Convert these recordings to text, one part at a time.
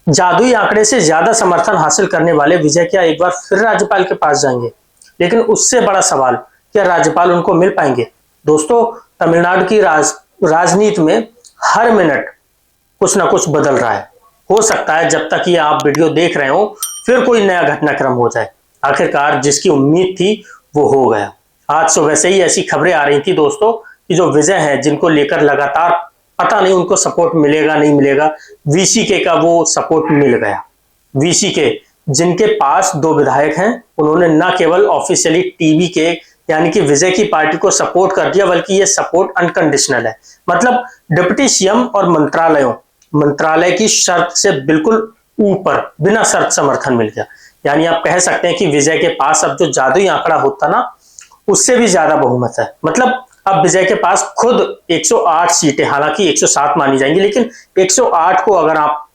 जादुई आंकड़े से ज्यादा समर्थन हासिल करने वाले विजय क्या एक बार फिर राज्यपाल के पास जाएंगे? लेकिन उससे बड़ा सवाल, क्या राज्यपाल उनको मिल पाएंगे? दोस्तों, तमिलनाडु की राजनीति में हर मिनट कुछ ना कुछ बदल रहा है। हो सकता है जब तक ये आप वीडियो देख रहे हो फिर कोई नया घटनाक्रम हो जाए। आखिरकार जिसकी उम्मीद थी वो हो गया। आज सुबह से ही ऐसी खबरें आ रही थी दोस्तों कि जो विजय है, जिनको लेकर लगातार पता नहीं उनको सपोर्ट मिलेगा नहीं मिलेगा, वीसीके का वो सपोर्ट मिल गया। वीसीके जिनके पास दो विधायक हैं, उन्होंने न केवल ऑफिशियली टीवी के यानी कि विजय की पार्टी को सपोर्ट कर दिया, बल्कि ये सपोर्ट अनकंडीशनल है। मतलब डिप्टी सीएम और मंत्रालय की शर्त से बिल्कुल ऊपर बिना शर्त समर्थन मिल गया। यानी आप कह सकते हैं कि विजय के पास अब जो जादुई आंकड़ा होता ना, उससे भी ज्यादा बहुमत है। मतलब अब विजय के पास खुद 108 सीटें, हालांकि 107 मानी जाएंगी, लेकिन 108 को अगर आप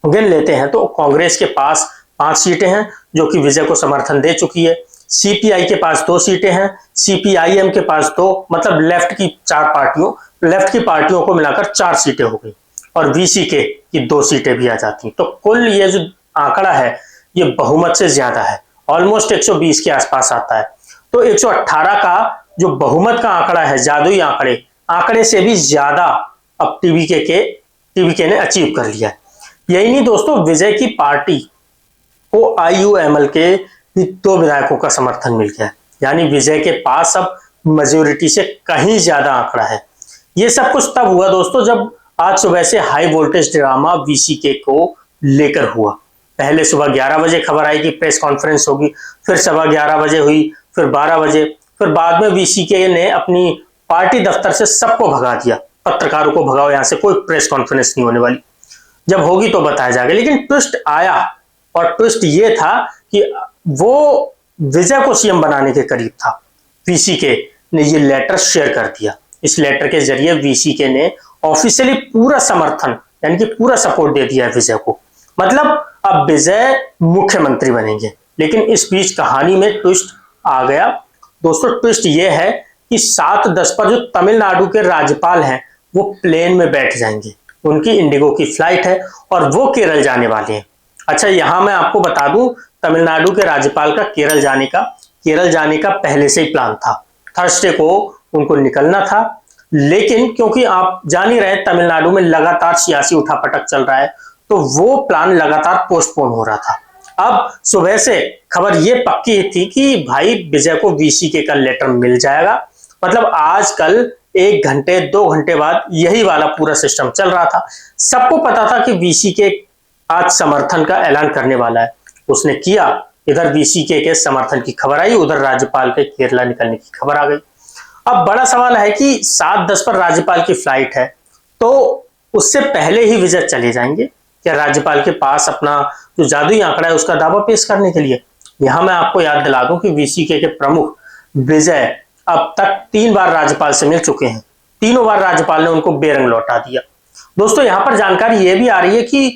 गिन लेते हैं तो कांग्रेस के पास 5 सीटें हैं जो कि विजय को समर्थन दे चुकी है। सीपीआई के पास 2 सीटें हैं, सीपीआईएम के पास 2, मतलब लेफ्ट की पार्टियों को मिलाकर 4 सीटें हो गई, और वीसीके की 2 सीटें भी आ जाती हैं। तो कुल ये जो आंकड़ा है ये बहुमत से ज्यादा है, ऑलमोस्ट 120 के आसपास आता है। तो 118 का जो बहुमत का आंकड़ा है, जादुई आंकड़े से भी ज्यादा अब टीवीके ने अचीव कर लिया है। यही नहीं दोस्तों, विजय की पार्टी को आईयूएमएल के 2 विधायकों का समर्थन मिल गया है। यानी विजय के पास अब मेजोरिटी से कहीं ज्यादा आंकड़ा है। ये सब कुछ तब हुआ दोस्तों जब आज सुबह से हाई वोल्टेज ड्रामा वीसीके को लेकर हुआ। पहले सुबह 11 बजे खबर आई कि प्रेस कॉन्फ्रेंस होगी, फिर सवा 11 बजे हुई, फिर 12 बजे, फिर बाद में वीसीके ने अपनी पार्टी दफ्तर से सबको भगा दिया, पत्रकारों को भगाओ, यहां से कोई प्रेस कॉन्फ्रेंस नहीं होने वाली, जब होगी तो बताया जाएगा। लेकिन ट्विस्ट आया, और ट्विस्ट ये था कि वो विजय को सीएम बनाने के करीब था। वीसीके ने ये लेटर शेयर कर दिया। इस लेटर के जरिए वीसीके ने ऑफिशियली पूरा समर्थन यानी कि पूरा सपोर्ट दे दिया है विजय को। मतलब अब विजय मुख्यमंत्री बनेंगे। लेकिन इस बीच कहानी में ट्विस्ट आ गया दोस्तों। ट्विस्ट ये है कि 7:10 पर जो तमिलनाडु के राज्यपाल हैं वो प्लेन में बैठ जाएंगे, उनकी इंडिगो की फ्लाइट है और वो केरल जाने वाले हैं। अच्छा, यहां मैं आपको बता दूं, तमिलनाडु के राज्यपाल का केरल जाने का पहले से ही प्लान था। थर्सडे को उनको निकलना था, लेकिन क्योंकि आप जान ही रहे तमिलनाडु में लगातार सियासी उठापटक चल रहा है, तो वो प्लान लगातार पोस्टपोन हो रहा था। अब सुबह से खबर ये पक्की थी कि भाई विजय को वीसीके का लेटर मिल जाएगा। मतलब आज कल 1 घंटे 2 घंटे बाद यही वाला पूरा सिस्टम चल रहा था। सबको पता था कि वीसीके आज समर्थन का ऐलान करने वाला है, उसने किया। इधर वीसीके के समर्थन की खबर आई, उधर राज्यपाल के केरला निकलने की खबर आ गई। अब बड़ा सवाल है कि 7:10 पर राज्यपाल की फ्लाइट है, तो उससे पहले ही विजय चले जाएंगे क्या राज्यपाल के पास अपना जो जादुई आंकड़ा है उसका दावा पेश करने के लिए? यहां मैं आपको याद दिला दूं कि वीसीके के प्रमुख विजय अब तक 3 बार राज्यपाल से मिल चुके हैं। तीनों बार राज्यपाल ने उनको बेरंग लौटा दिया। दोस्तों, यहां पर जानकारी यह भी आ रही है कि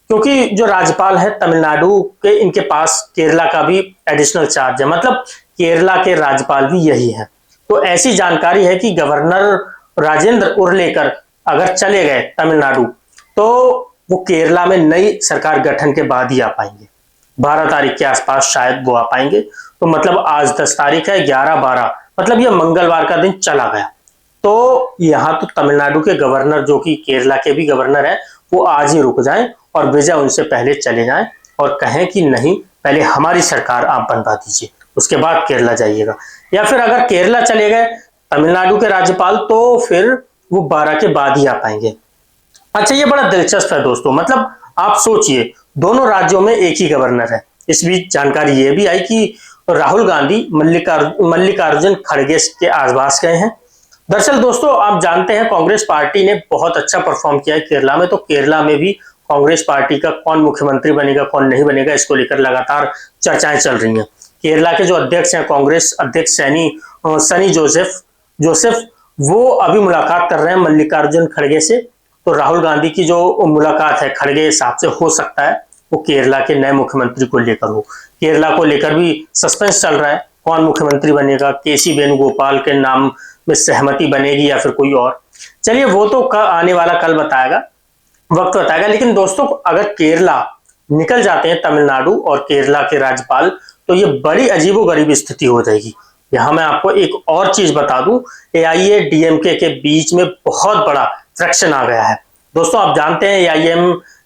क्योंकि जो राज्यपाल है तमिलनाडु के, इनके पास केरला का भी एडिशनल चार्ज है, मतलब केरला के राज्यपाल भी यही है। तो ऐसी जानकारी है कि गवर्नर राजेंद्र उर्लेकर अगर चले गए तमिलनाडु, तो वो केरला में नई सरकार गठन के बाद ही आ पाएंगे। 12 तारीख के आसपास शायद वो आ पाएंगे। तो मतलब आज 10 तारीख है, 11-12, मतलब ये मंगलवार का दिन चला गया। तो यहां तो तमिलनाडु के गवर्नर, जो कि केरला के भी गवर्नर है, वो आज ही रुक जाएं और विजय उनसे पहले चले जाएं और कहें कि नहीं, पहले हमारी सरकार आप बनवा दीजिए, उसके बाद केरला जाइएगा। या फिर अगर केरला चले गए तमिलनाडु के राज्यपाल, तो फिर वो 12 के बाद ही आ पाएंगे। अच्छा, ये बड़ा दिलचस्प है दोस्तों। मतलब आप सोचिए, दोनों राज्यों में एक ही गवर्नर है। इस बीच जानकारी ये भी आई कि राहुल गांधी मल्लिकार्जुन खड़गे के आसपास गए हैं। दरअसल दोस्तों, आप जानते हैं कांग्रेस पार्टी ने बहुत अच्छा परफॉर्म किया है केरला में। तो केरला में भी कांग्रेस पार्टी का कौन मुख्यमंत्री बनेगा कौन नहीं बनेगा, इसको लेकर लगातार चर्चाएं चल रही हैं। केरला के जो अध्यक्ष हैं, कांग्रेस अध्यक्ष सनी जोसेफ, वो अभी मुलाकात कर रहे हैं मल्लिकार्जुन खड़गे से। तो राहुल गांधी की जो मुलाकात है खड़गे साहब से, हो सकता है वो केरला के नए मुख्यमंत्री को लेकर हो। केरला को लेकर भी सस्पेंस चल रहा है, कौन मुख्यमंत्री बनेगा, केसी वेणुगोपाल के नाम में सहमति बनेगी या फिर कोई और। चलिए, वो तो आने वाला कल बताएगा। वक्त बताएगा। लेकिन दोस्तों अगर केरला निकल जाते हैं तमिलनाडु और केरला के राज्यपाल, तो ये बड़ी अजीबोगरीब स्थिति हो जाएगी। यहाँ मैं आपको एक और चीज बता दूं, एआईएडीएमके के बीच में बहुत बड़ा फ्रैक्शन आ गया है। दोस्तों आप जानते हैं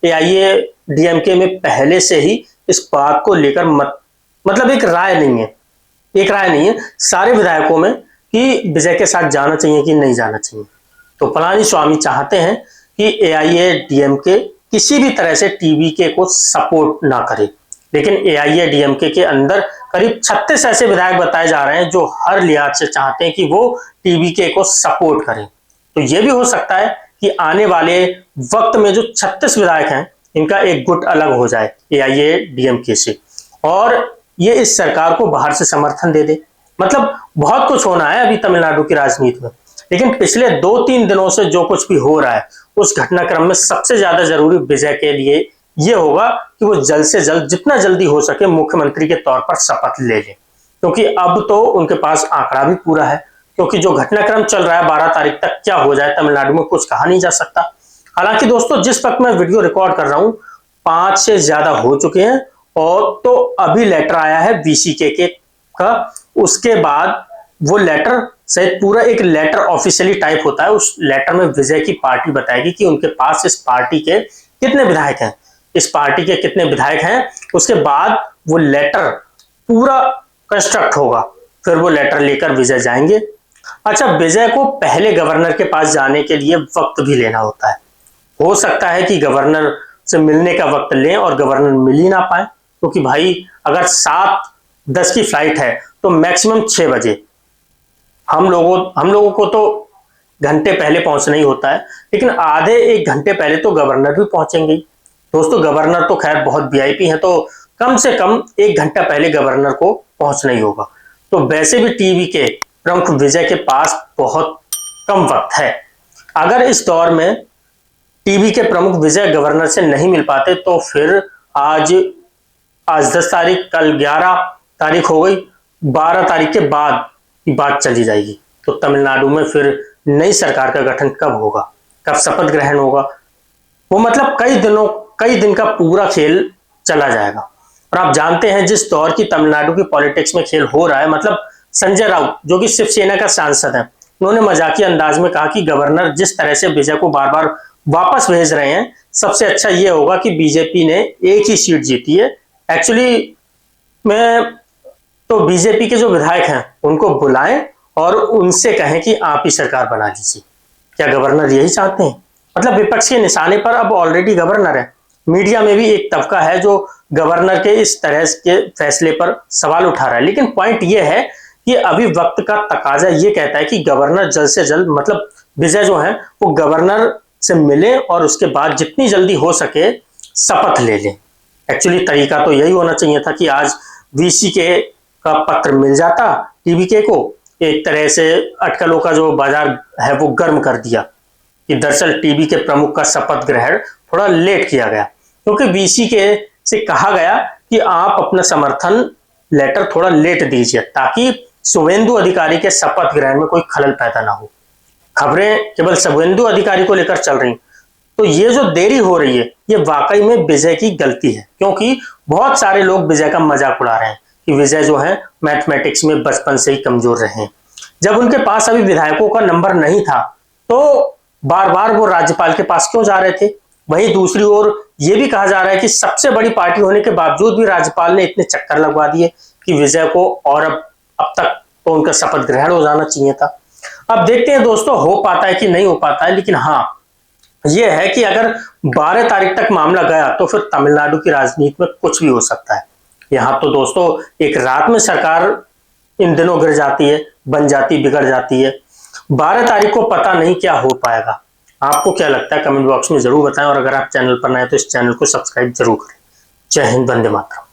एआईएडीएमके में पहले से ही इस बात को लेकर मतलब एक राय नहीं है, सारे विधायकों में कि विजय के साथ जाना चाहिए कि नहीं जाना चाहिए। तो पलानीस्वामी चाहते हैं कि एआईएडीएमके किसी भी तरह से टीवीके को सपोर्ट ना करे, लेकिन एआईएडीएमके के अंदर करीब 36 ऐसे विधायक बताए जा रहे हैं जो हर लिहाज से चाहते हैं कि वो टीवीके को सपोर्ट करें। तो ये भी हो सकता है कि आने वाले वक्त में जो 36 विधायक हैं इनका एक गुट अलग हो जाए एआईएडीएमके से, और ये इस सरकार को बाहर से समर्थन दे दे। मतलब बहुत कुछ होना है अभी तमिलनाडु की राजनीति में, लेकिन पिछले 2-3 दिनों से जो कुछ भी हो रहा है उस घटनाक्रम में सबसे ज्यादा जरूरी विजय के लिए ये होगा कि वो जल्द से जल्द, जितना जल्दी हो सके, मुख्यमंत्री के तौर पर शपथ ले लें, क्योंकि अब तो उनके पास आंकड़ा भी पूरा है। क्योंकि जो घटनाक्रम चल रहा है 12 तारीख तक क्या हो जाए तमिलनाडु में कुछ कहा नहीं जा सकता। हालांकि दोस्तों जिस वक्त मैं वीडियो रिकॉर्ड कर रहा हूं 5 से ज्यादा हो चुके हैं, और तो अभी लेटर आया है वीसीके का। उसके बाद वो लेटर शायद पूरा एक लेटर ऑफिशियली टाइप होता है, उस लेटर में विजय की पार्टी बताएगी कि उनके पास इस पार्टी के कितने विधायक हैं, उसके बाद वो लेटर पूरा कंस्ट्रक्ट होगा, फिर वो लेटर लेकर विजय जाएंगे। अच्छा, विजय को पहले गवर्नर के पास जाने के लिए वक्त भी लेना होता है। हो सकता है कि गवर्नर से मिलने का वक्त लें और गवर्नर मिल ही ना पाए, क्योंकि भाई अगर 7:10 की फ्लाइट है तो मैक्सिमम 6 बजे हम लोगों को तो घंटे पहले पहुंचना ही होता है, लेकिन आधे 1 घंटे पहले तो गवर्नर भी पहुंचेंगे। दोस्तों गवर्नर तो खैर बहुत वीआईपी है, तो कम से कम 1 घंटा पहले गवर्नर को पहुंचना ही होगा। तो वैसे भी टीवी के प्रमुख विजय के पास बहुत कम वक्त है। अगर इस दौर में टीवी के प्रमुख विजय गवर्नर से नहीं मिल पाते तो फिर आज 10 तारीख, कल 11 तारीख हो गई, 12 तारीख के बाद की बात चली जाएगी। तो तमिलनाडु में फिर नई सरकार का गठन कब होगा, कब शपथ ग्रहण होगा, वो मतलब कई दिन का पूरा खेल चला जाएगा। और आप जानते हैं जिस दौर की तमिलनाडु की पॉलिटिक्स में खेल हो रहा है, मतलब संजय राउत जो कि शिवसेना का सांसद है, उन्होंने मजाकिया अंदाज में कहा कि गवर्नर जिस तरह से विजय को बार बार वापस भेज रहे हैं, सबसे अच्छा ये होगा कि बीजेपी ने एक ही सीट जीती है। एक्चुअली मैं तो बीजेपी के जो विधायक हैं उनको बुलाएं और उनसे कहें कि आप ही सरकार बना लीजिए। क्या गवर्नर यही चाहते हैं? मतलब विपक्ष के निशाने पर अब ऑलरेडी गवर्नर है। मीडिया में भी एक तबका है जो गवर्नर के इस तरह के फैसले पर सवाल उठा रहा है, लेकिन पॉइंट ये है कि अभी वक्त का तकाजा ये कहता है कि गवर्नर जल्द से जल्द, मतलब विजय जो है वो गवर्नर से मिले और उसके बाद जितनी जल्दी हो सके शपथ ले लें। एक्चुअली तरीका तो यही होना चाहिए था कि आज वीसीके का पत्र मिल जाता टीवीके को, एक तरह से अटकलों का जो बाजार है वो गर्म कर दिया कि दरअसल टीवी के प्रमुख का शपथ ग्रहण थोड़ा लेट किया गया, क्योंकि वीसीके से कहा गया कि आप अपना समर्थन लेटर थोड़ा लेट दीजिए ताकि शुभेंदु अधिकारी के शपथ ग्रहण में कोई खलल पैदा ना हो। खबरें केवल शुभेंदु अधिकारी को लेकर चल रही, तो ये जो देरी हो रही है ये वाकई में विजय की गलती है, क्योंकि बहुत सारे लोग विजय का मजाक उड़ा रहे हैं कि विजय जो है मैथमेटिक्स में बचपन से ही कमजोर रहे हैं। जब उनके पास अभी विधायकों का नंबर नहीं था तो बार बार वो राज्यपाल के पास क्यों जा रहे थे। वहीं दूसरी ओर ये भी कहा जा रहा है कि सबसे बड़ी पार्टी होने के बावजूद भी राज्यपाल ने इतने चक्कर लगवा दिए कि विजय को, और अब तक तो उनका शपथ ग्रहण हो जाना चाहिए था। अब देखते हैं दोस्तों हो पाता है कि नहीं हो पाता है, लेकिन हाँ ये है कि अगर 12 तारीख तक मामला गया तो फिर तमिलनाडु की राजनीति में कुछ भी हो सकता है। यहाँ तो दोस्तों एक रात में सरकार इन दिनों गिर जाती है, बन जाती, बिगड़ जाती है। 12 तारीख को पता नहीं क्या हो पाएगा। आपको क्या लगता है कमेंट बॉक्स में जरूर बताएं, और अगर आप चैनल पर नए हैं तो इस चैनल को सब्सक्राइब जरूर करें। जय हिंद, वंदे मातरम।